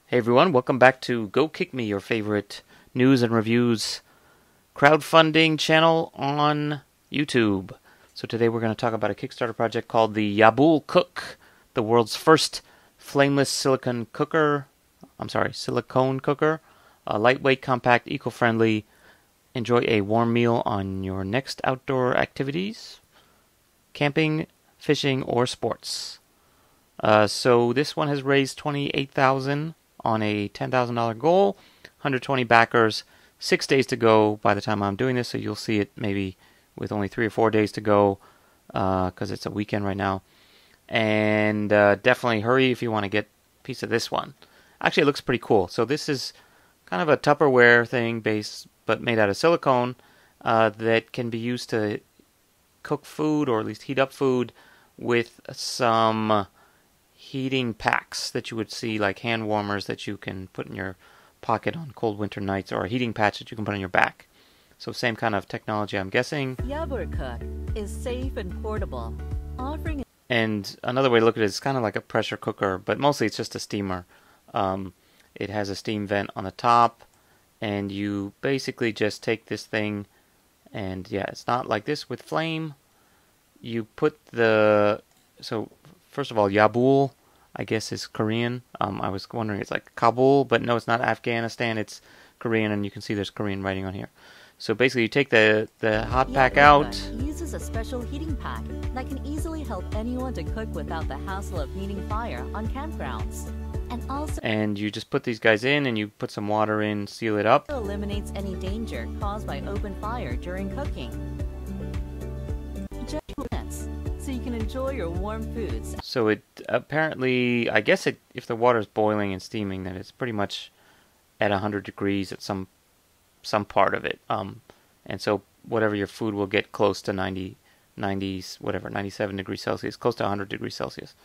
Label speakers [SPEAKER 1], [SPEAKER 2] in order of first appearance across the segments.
[SPEAKER 1] Hey everyone, welcome back to Go Kick Me, your favorite news and reviews crowdfunding channel on YouTube. So today we're going to talk about a Kickstarter project called the Yabul Cook, the world's first flameless silicone cooker, lightweight, compact, eco-friendly. Enjoy a warm meal on your next outdoor activities, camping, fishing, or sports. So this one has raised $28,000 on a $10,000 goal, 120 backers, 6 days to go by the time I'm doing this, so you'll see it maybe with only 3 or 4 days to go, because it's a weekend right now. And definitely hurry if you want to get a piece of this one. Actually, it looks pretty cool. So this is kind of a Tupperware thing but made out of silicone, that can be used to cook food, or at least heat up food, with some heating packs that you would see, like hand warmers that you can put in your pocket on cold winter nights, or a heating patch that you can put on your back. So same kind of technology, I'm guessing.
[SPEAKER 2] Yabul Cook is safe and portable, offering.
[SPEAKER 1] And another way to look at it is kind of like a pressure cooker, but mostly it's just a steamer. It has a steam vent on the top, and you basically just take this thing, and yeah, it's not like this with flame. You put so first of all, Yabul, I guess, is Korean. I was wondering, it's like Kabul, but no, it's not Afghanistan, it's Korean, and you can see there's Korean writing on here. So basically you take the hot pack out.
[SPEAKER 2] Uses a special heating pack that can easily help anyone to cook without the hassle of needing fire on campgrounds.
[SPEAKER 1] And you just put these guys in, and you put some water in, seal it up.
[SPEAKER 2] It eliminates any danger caused by open fire during cooking. So you can enjoy your warm foods.
[SPEAKER 1] So it apparently, I guess if the water is boiling and steaming, then it's pretty much at 100 degrees at some part of it. And so whatever your food will get close to 97 degrees Celsius, close to 100 degrees Celsius.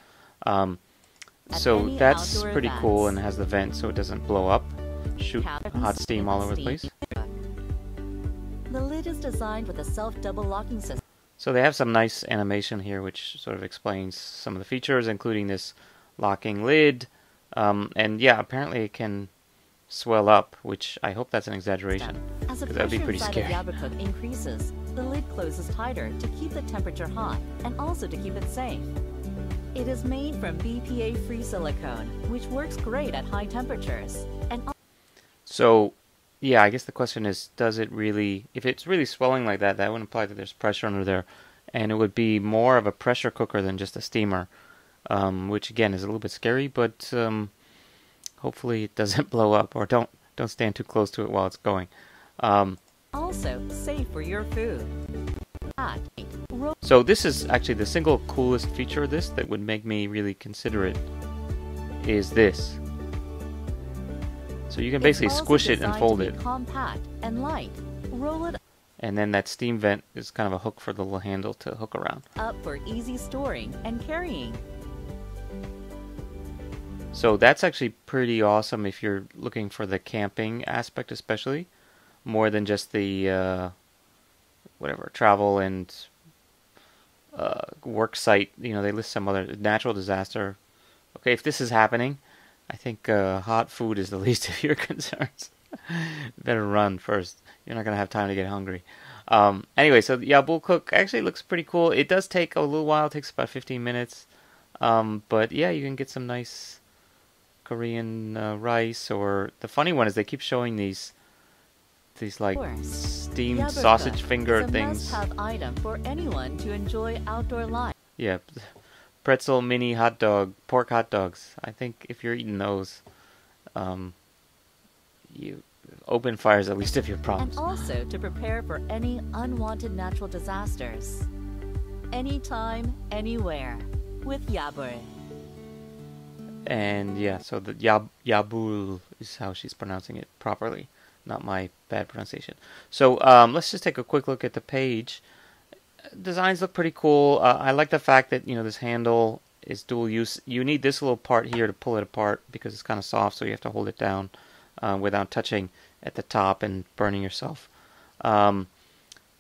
[SPEAKER 1] So that's pretty cool, and has the vent so it doesn't blow up, shoot hot steam all over the place.
[SPEAKER 2] The lid is designed with a self-double locking system.
[SPEAKER 1] So they have some nice animation here which sort of explains some of the features, including this locking lid. And yeah, apparently it can swell up, which I hope that's an exaggeration, because that would be pretty scary.
[SPEAKER 2] As the pressure inside of Yabul Cook increases, the lid closes tighter to keep the temperature hot and also to keep it safe. It is made from BPA-free silicone, which works great at high temperatures.
[SPEAKER 1] So yeah, I guess the question is, does it really, if it's really swelling like that, that would imply that there's pressure under there, and it would be more of a pressure cooker than just a steamer, which again is a little bit scary, but hopefully it doesn't blow up, or don't stand too close to it while it's going.
[SPEAKER 2] Also safe for your food.
[SPEAKER 1] So this is actually the single coolest feature of this that would make me really consider it, is this. So you can basically squish it and fold it.
[SPEAKER 2] Compact and light. Roll it
[SPEAKER 1] and then that steam vent is kind of a hook for the little handle to hook around.
[SPEAKER 2] Up for easy storing and carrying.
[SPEAKER 1] So that's actually pretty awesome if you're looking for the camping aspect, especially, more than just the travel and work site. You know, they list some other natural disaster. Okay, if this is happening, I think hot food is the least of your concerns. Better run first. You're not going to have time to get hungry. Anyway, so the Yabul Cook actually looks pretty cool. It does take a little while. It takes about 15 minutes. But yeah, you can get some nice Korean rice. Or the funny one is they keep showing these like steamed
[SPEAKER 2] Yabul
[SPEAKER 1] sausage
[SPEAKER 2] Cook
[SPEAKER 1] finger
[SPEAKER 2] is a
[SPEAKER 1] things.
[SPEAKER 2] must-have item for anyone to enjoy outdoor life.
[SPEAKER 1] Yeah. Pretzel mini pork hot dogs. I think if you're eating those, you open fires at least if you have problems.
[SPEAKER 2] And also to prepare for any unwanted natural disasters. Anytime, anywhere, with Yabul.
[SPEAKER 1] And yeah, so the Yabul is how she's pronouncing it properly, not my bad pronunciation. So let's just take a quick look at the page. Designs look pretty cool. I like the fact that, you know, this handle is dual use. You need this little part here to pull it apart because it's kind of soft, so you have to hold it down without touching at the top and burning yourself. And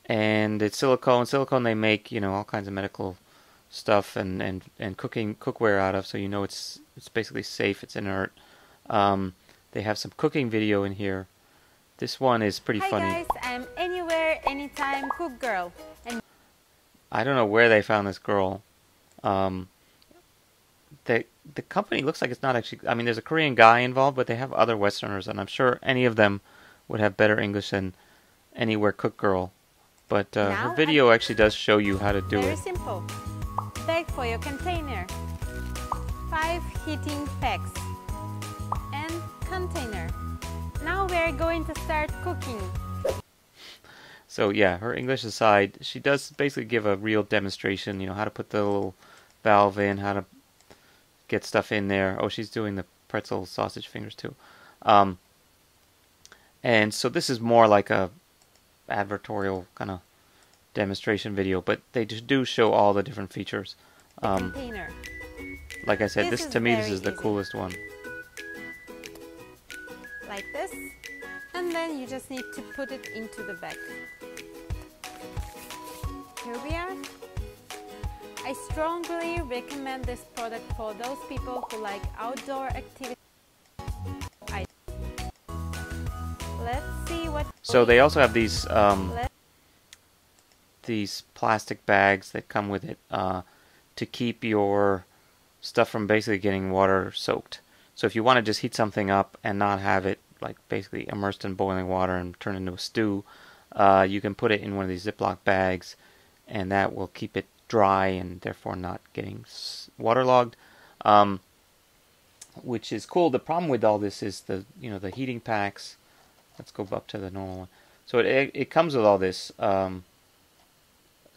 [SPEAKER 1] it's silicone. Silicone they make, you know, all kinds of medical stuff and cookware out of, so you know it's basically safe. It's inert. They have some cooking video in here. This one is pretty funny.
[SPEAKER 3] Hi guys, I'm Anywhere, Anytime Cook Girl. And
[SPEAKER 1] I don't know where they found this girl. Um, the company looks like it's not actually. I mean, there's a Korean guy involved, but they have other Westerners, and I'm sure any of them would have better English than Anywhere Cook Girl. But her video actually does show you how to do
[SPEAKER 3] very
[SPEAKER 1] it.
[SPEAKER 3] simple. Bag for your container. 5 heating packs. And container. Now we're going to start cooking.
[SPEAKER 1] So yeah, her English aside, she does basically give a real demonstration, you know, how to put the little valve in, how to get stuff in there. Oh, she's doing the pretzel sausage fingers too. And so this is more like a advertorial kind of demonstration video, but they just do show all the different features.
[SPEAKER 3] Container.
[SPEAKER 1] Like I said, this to me, this is the
[SPEAKER 3] easy.
[SPEAKER 1] coolest one.
[SPEAKER 3] Like this. And then you just need to put it into the bag. Here we are. I strongly recommend this product for those people who like outdoor activities. Let's see what.
[SPEAKER 1] So they also have these plastic bags that come with it to keep your stuff from basically getting water soaked. So if you want to just heat something up and not have it like basically immersed in boiling water and turn into a stew, you can put it in one of these Ziploc bags, and that will keep it dry and therefore not getting waterlogged, which is cool. The problem with all this is the heating packs. Let's go up to the normal one. So it comes with all this.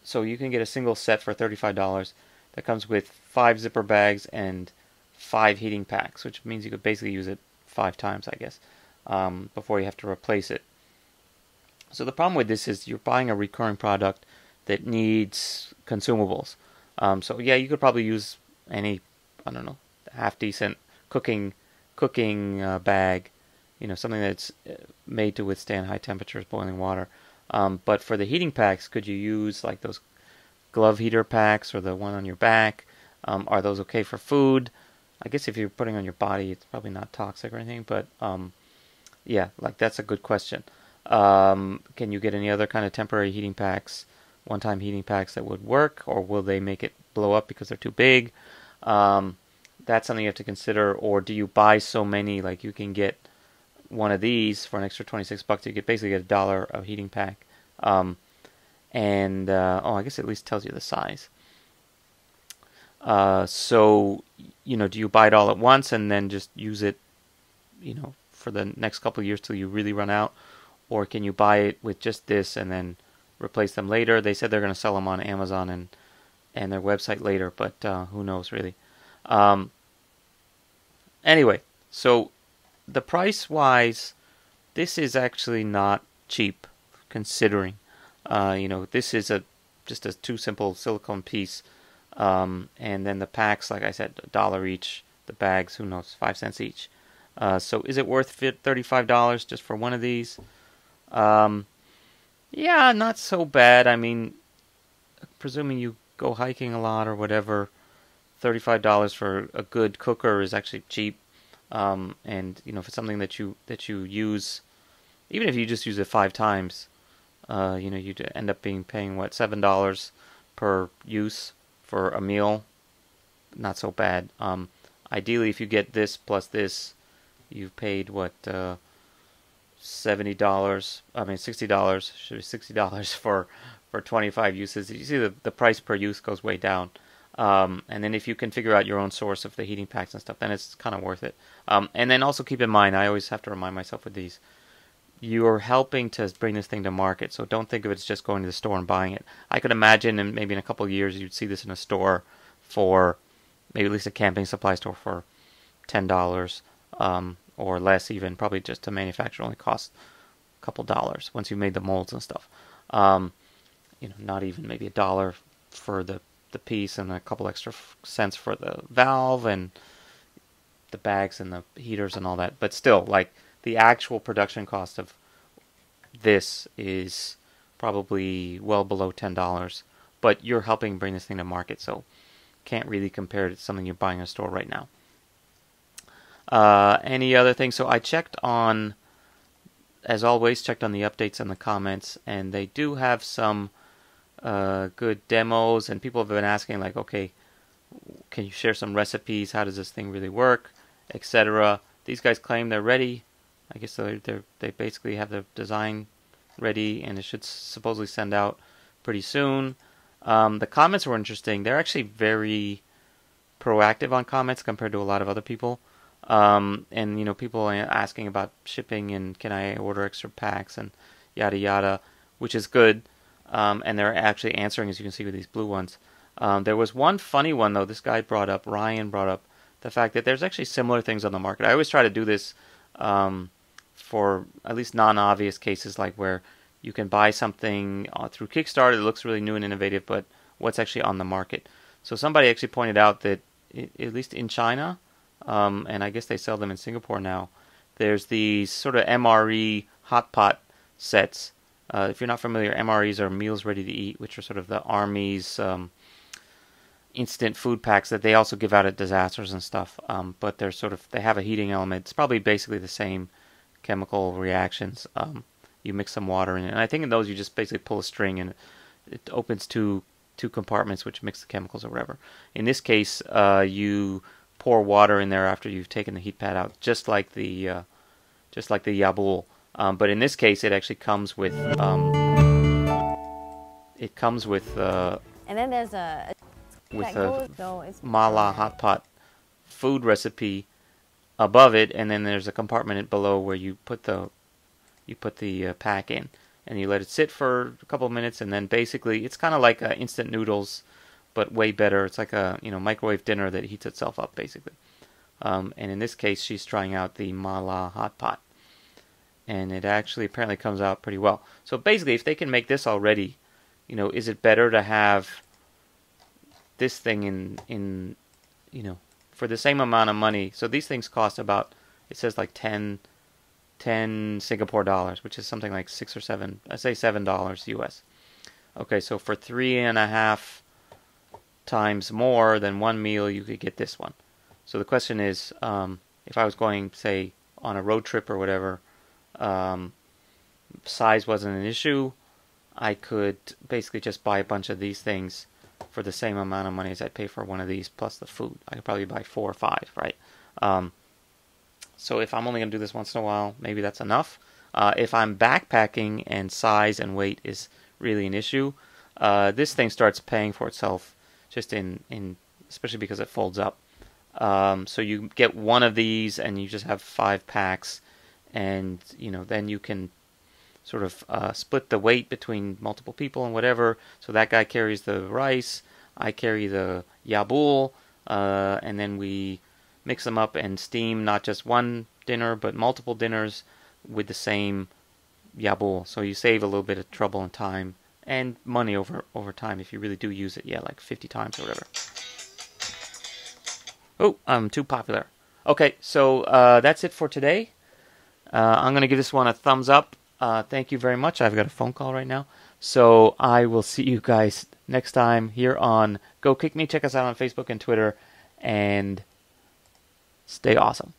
[SPEAKER 1] So you can get a single set for $35 that comes with 5 zipper bags and 5 heating packs, which means you could basically use it 5 times, I guess, before you have to replace it. So the problem with this is you're buying a recurring product that needs consumables. So yeah, you could probably use any, I don't know, half decent cooking bag, something that's made to withstand high temperatures, boiling water. But for the heating packs, could you use like those glove heater packs or the one on your back? Are those okay for food? I guess if you're putting on your body, it's probably not toxic or anything. But yeah, like that's a good question. Can you get any other kind of temporary heating packs, one-time heating packs that would work, or will they make it blow up because they're too big? That's something you have to consider. Or do you buy so many, like you can get one of these for an extra $26? You could basically get $1 a heating pack. I guess it at least tells you the size. So, do you buy it all at once and then just use it, for the next couple of years till you really run out? Or can you buy it with just this and then replace them later? They said they're going to sell them on Amazon and their website later, but who knows really. Anyway, so the price-wise, this is actually not cheap, considering, this is just a 2 simple silicone piece, and then the packs, like I said, $1 each. The bags, who knows, 5 cents each. So is it worth $35 just for one of these? Yeah, not so bad. I mean, presuming you go hiking a lot or whatever, $35 for a good cooker is actually cheap. And if it's something that you use, even if you just use it 5 times, you'd end up paying what, $7 per use for a meal. Not so bad. Ideally, if you get this plus this, you've paid what, $60. Should be $60 for 25 uses. You see the price per use goes way down. And then if you can figure out your own source of the heating packs and stuff, then it's kind of worth it. And then also keep in mind, I always have to remind myself with these, you're helping to bring this thing to market, so don't think of it as just going to the store and buying it. I could imagine maybe in a couple of years you'd see this in a store for, maybe at least a camping supply store for $10 or less even. Probably just to manufacture only costs a couple dollars once you've made the molds and stuff. Not even maybe $1 for the piece and a couple extra cents for the valve and the bags and the heaters and all that. But still, like, the actual production cost of this is probably well below $10. But you're helping bring this thing to market, so can't really compare it to something you're buying in a store right now. Any other things? So I checked on, as always, checked on the updates and the comments, and they do have some good demos, and people have been asking like, okay, can you share some recipes? How does this thing really work, etc. These guys claim they're ready. I guess they basically have the design ready, and it should supposedly send out pretty soon. The comments were interesting. They're actually very proactive on comments compared to a lot of other people. And you know, people are asking about shipping and can I order extra packs and yada yada, which is good. And they're actually answering, as you can see with these blue ones. There was one funny one though. This guy brought up, Ryan brought up the fact that there's actually similar things on the market. I always try to do this for at least non-obvious cases, like where you can buy something through Kickstarter that looks really new and innovative, but what's actually on the market. So somebody actually pointed out that at least in China, and I guess they sell them in Singapore now, there's these sort of MRE hot pot sets. If you're not familiar, MREs are meals ready to eat, which are sort of the Army's instant food packs that they also give out at disasters and stuff. But they're they have a heating element. It's probably basically the same chemical reactions. You mix some water in it, and I think in those you just basically pull a string and it opens two compartments which mix the chemicals or whatever. In this case, you pour water in there after you've taken the heat pad out, just like the Yabul. But in this case, it actually comes with
[SPEAKER 3] And then there's a
[SPEAKER 1] mala hot pot food recipe above it, and then there's a compartment below where you put the pack in, and you let it sit for a couple of minutes, and then basically it's kind of like instant noodles, but way better. It's like a microwave dinner that heats itself up basically. And in this case, she's trying out the mala hot pot, and it actually apparently comes out pretty well. So basically, if they can make this already, is it better to have this thing in for the same amount of money? So these things cost about, it says like 10 Singapore dollars, which is something like $6 or $7, I say $7 US. Okay, so for 3.5 times more than one meal, you could get this one. So the question is, if I was going, say, on a road trip or whatever, size wasn't an issue, I could basically just buy a bunch of these things for the same amount of money as I'd pay for one of these plus the food. I could probably buy 4 or 5, right? So if I'm only going to do this once in a while, maybe that's enough. If I'm backpacking and size and weight is really an issue, this thing starts paying for itself just especially because it folds up. So you get one of these and you just have 5 packs, and then you can sort of split the weight between multiple people and whatever. So that guy carries the rice, I carry the Yabul, and then we mix them up and steam not just one dinner but multiple dinners with the same Yabul. So you save a little bit of trouble and time and money over time if you really do use it. Yeah, like 50 times or whatever. Oh, I'm too popular. Okay, so that's it for today. I'm going to give this one a thumbs up. Thank you very much. I've got a phone call right now. So I will see you guys next time here on Go Kick Me. Check us out on Facebook and Twitter. And stay awesome.